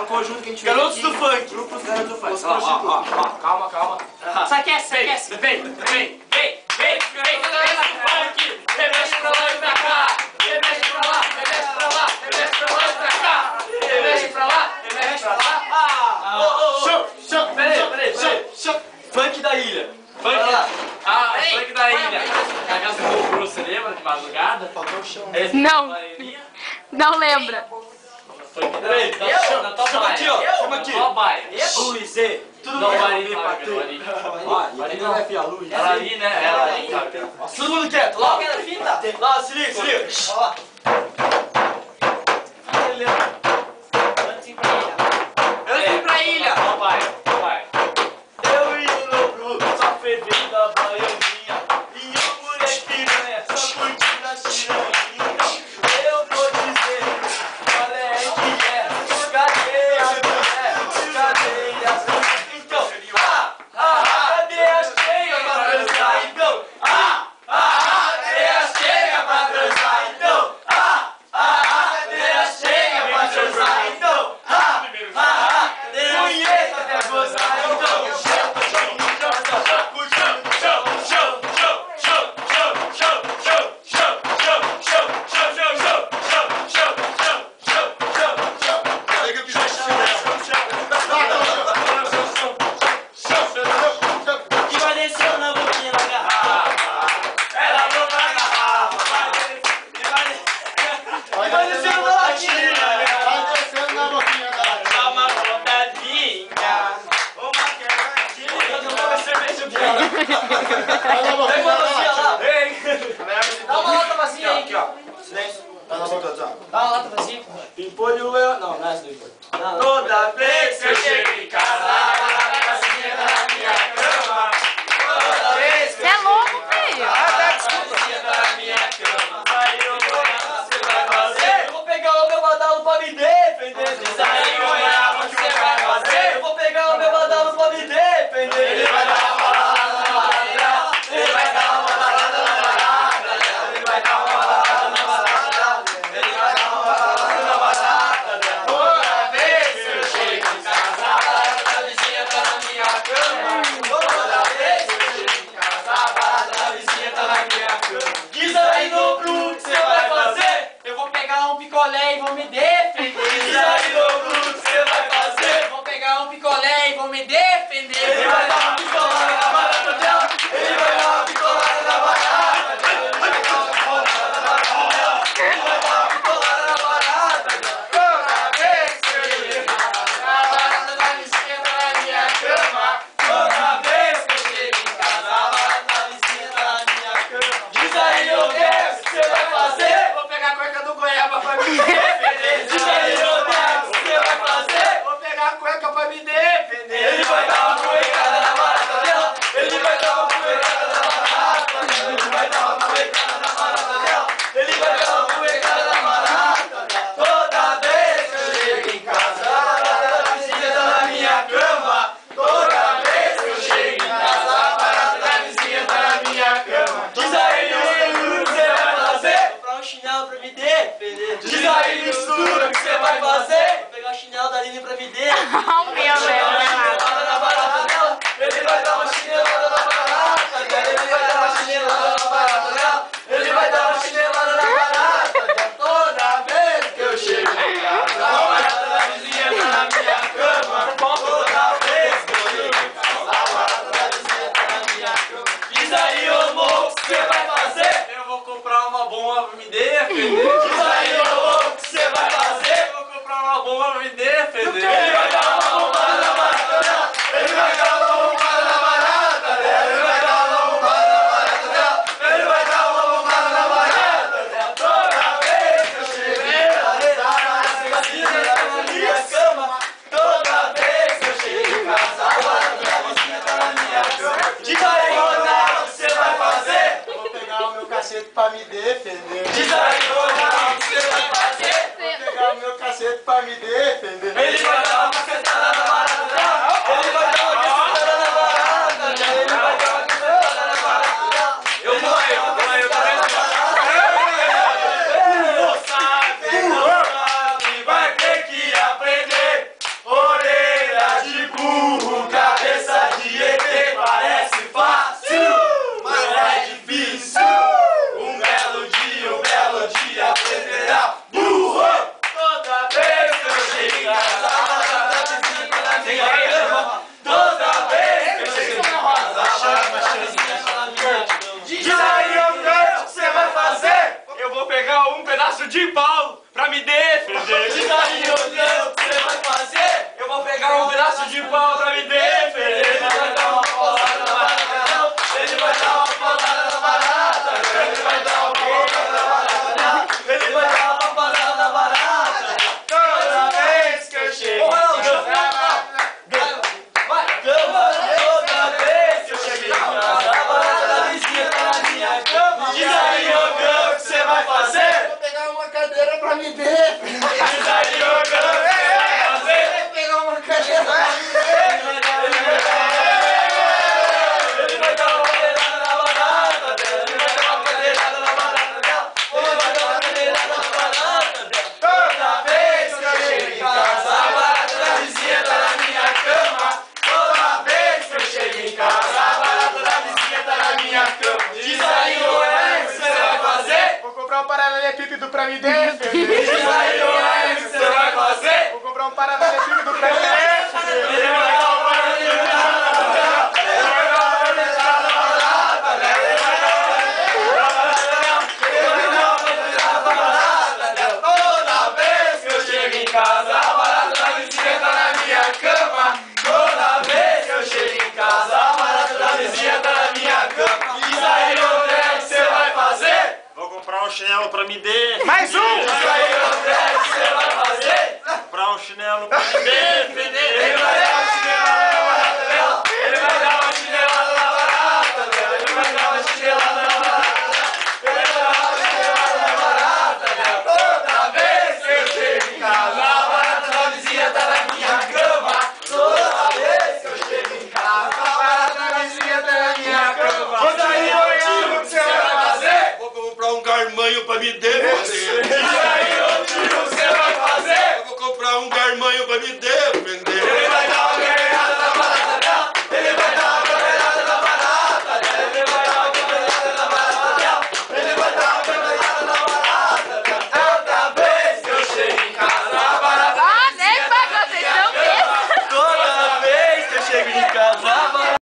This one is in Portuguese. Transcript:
conjunto que a gente fez. Garotos do funk. Grupos garotos do funk. Ó, calma, calma. Aquece. Vem. Remexe pra lá e pra cá. Remexe pra lá e pra cá. Remexe pra lá. Peraí. Funk da ilha. Funk da ilha. Na casa do Bruno, você lembra de madrugada? Faltou o chão. Não, não lembra. Peraí, chama aqui, ó. Chama aqui. Luiz, tudo Não, bem? Marinho, Não vai fiar Luiz. Ela ali, né? Ela ali. Todo mundo quieto, lá. Lá, se liga. Olha lá. Antes pra ilha. Vai. Eu e o Lobru, só fervendo a baianinha. E o moleque piranha, só curtindo a tiranha. Eu vou dizer, qual é que é? Cadê as mulheres? Cadê as mulheres? Então, cadê as cheias pra transar? Então, cadê as cheias pra transar? Então, cadê as cheias pra transar? Então, punheta até gozar. Então, e vai descendo na boquinha da garrafa. Ela não vai na garrafa. E vai descendo na boquinha. Dá uma rodadinha. Uma quebradinha. Uma cerveja bem. Pega uma latinha lá. Dá uma lata vazia aí. Aqui, ó. Silêncio. Dá uma lata vazia. Pimpolho eu... Não, não é essa do pimpolho. Toda vez que eu chego em casa, na casinha da minha cama. Toda vez que Você é louco, filho. na casinha da minha cama. Aí eu vou, você vai fazer? Eu vou pegar o meu badalo pra me defender. Diz aí, Goiaba, o que você vai fazer? Eu vou pegar o meu badalo pra me defender. Ele vai dar uma balada na barata. Ele vai dar uma balada na barata. Ele vai dar uma balada na barata. Ele vai dar uma balada na barata. Toda vez que eu chego em casa, a vizinha tá na minha cama. Toda vez que eu chego em casa, a vizinha tá na minha cama. Diz aí, Lobru, o que você vai fazer? Eu vou pegar um picolé e vou me defender. Diz aí, Lobru, o que você vai fazer? Eu vou pegar um picolé e vou me defender. Ele vai dar uma picolada na barata dela. Ele vai dar uma picolada na barata dela. Ele vai dar uma picolada na barata dela. Ele vai dar uma picolada na barata dela. Toda vez que eu chego em casa, a barata da vizinha tá na minha cama. Toda vez que eu chego em casa, a barata da vizinha tá na minha cama. Diz aí, ô Deus, o que você vai fazer? Vou pegar a cueca do Goiaba pra me defender. Diz aí, ô Deus, o que você vai fazer? Vou pegar a cueca pra me defender. Ele vai dar uma cuecada na barata dela. Ele vai dar uma cuecada na barata dela. Ele vai dar uma cuecada na barata dela. Ele vai dar uma cuecada na barata dela. Toda vez que eu chego em casa, a barata da vizinha tá na minha cama. Toda vez que eu chego em casa, a barata da vizinha tá na minha cama. Diz aí, mistura, o que você vai fazer? Vou comprar um chinelo pra me defender. Diz aí, mistura, o que você vai fazer? Vou pegar o chinelo da Aline pra me defender. Oh, meu Deus. Na barata dela. Ele vai dar uma chinelada na barata dela. Ele vai dar uma chinelada na barata dela. Ele vai dar uma chinelada na barata dela. Toda vez que eu chego em casa, a barata da vizinha tá na minha cama. Toda vez que eu chego em casa, a barata da vizinha tá na minha cama. Diz aí, ô moço, o que você vai fazer? Eu vou comprar uma bomba pra me defender. Diz aí, ô moço, o que você vai fazer? Eu vou comprar uma bomba pra me defender. Ele vai dar uma bombada na barata dela. Ele vai dar uma bombada na barata dela. Ele vai dar uma bombada na barata dela. Ele vai dar uma bombada na barata dela. Toda vez que eu chego em casa, a vizinha tá na minha cama. Toda vez que eu chego em casa, a vizinha tá na minha cama. Diz aí, Ronaldo, o que você vai fazer? Eu vou pegar o meu cacete pra me defender. Diz aí, Ronaldo, o que você vai fazer? Eu vou pegar o meu cacete pra me defender. Ele vai dar uma cacetada na barata dela. Ele vai dar uma cacetada na barata dela. Ele vai dar uma cacetada na barata dela. Eu vou Não sabe, vai ter que aprender. pedaço de pau pra me defender. Diz aí o que você vai fazer. Eu vou pegar um pedaço de pau pra me defender. Ele vai dar uma paulada na barata. Ele vai dar uma paulada na barata. Ele vai dar uma paulada na barata. Ele vai dar uma paulada na barata. Toda vez que eu chego em casa. Toda vez que eu chego em casa, a barata da vizinha tá na minha cama. Diz aí o que você vai fazer. Vou pegar uma cadeira pra me defender. Diz aí o que você vai fazer. Vou pegar uma cadeira pra me Ele vai dar uma cadeirada na barata dela. Ele vai dar uma cadeirada na barata dela. Ele vai dar uma cadeirada na barata dela. Toda vez que eu chego em casa, a barata da vizinha tá na minha cama. Toda vez que eu chego em casa, a barata da vizinha tá na minha cama. Diz aí o que você vai fazer. Vou comprar um paralelepípedo pra me defender. Diz aí o que você vai fazer. Vou comprar um paralelepípedo pra me defender. Ele vai dar uma cadeirada na barata. Ele vai dar uma cadeirada na barata dela. Ele vai dar uma cadeirada na barata dela. Toda vez que eu chego em casa, a barata da vizinha tá na minha cama. Toda vez que eu chego em casa, a barata da vizinha tá na minha cama. Diz aí o que você vai fazer. Vou comprar um chinelo pra me defender. Mais um! Diz aí o que você vai fazer. Comprar um chinelo pra me defender. Ele vai dar uma chinelada na barata dela. Ele vai dar uma chinelada na barata dela. Ele vai dar uma chinelada na barata dela. Ele vai dar uma chinelada na barata dela. Toda vez que eu chego em casa, a barata da vizinha tá na minha cama. Toda vez que eu chego em casa, a barata da vizinha tá na minha cama. Diz aí o que você vai fazer. Vou comprar um garmanho pra me defender. Diz aí o que você vai fazer. Vou comprar um garmanho pra me defender. Ele vai dar uma ganhada na barata dela. Ele vai dar uma ganhada na barata dela. Ele vai dar uma ganhada na barata dela. Ele vai dar uma ganhada na barata dela. Toda vez que eu chego em casa, a barata Ah, nem pagou, vocês estão mesmo. Toda vez que eu chego em casa, a barata